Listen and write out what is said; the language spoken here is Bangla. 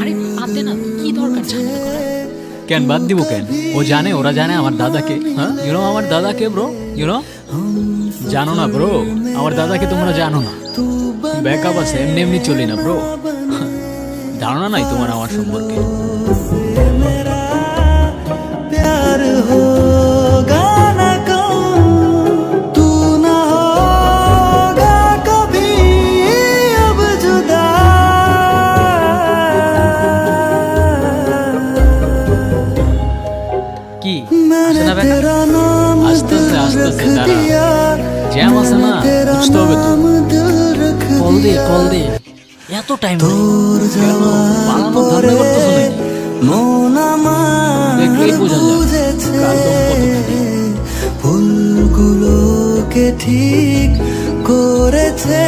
আরে বাদ দে না, কি দরকার ঝামেলা করার? কেন বাদ দিব কেন? ও জানে, ওরা জানে আমার দাদাকে। হ্যাঁ, ইউনো আমার দাদাকে ব্রো, ইউনো জানো না ব্রো, আমার দাদাকে তোমরা জানো না। ব্যাকআপ আছে, এমনি এমনি চলি না ব্রো। ধারণা নাই তোমার আমার সম্পর্কে। प्यार होगा ना कम, तू ना होगा कभी अब जुदा। কি मैंने আসে না ব্যাকআপ? तेरा नाम আস্তে दिल আস্তে रख দাঁড়া। दिया, জ্যাম আছে না, तेरा বুঝতে হবে তো। नाम दिल रख কল দে दिया। কল দে, এত টাইম তোর পালানোর ধান্দা করতেছো নাকি? মন দেখলেই আমার বোঝা যায় বুঝেছে, কার দম কতখানি। ভুলগুলোকে ঠিক করেছে।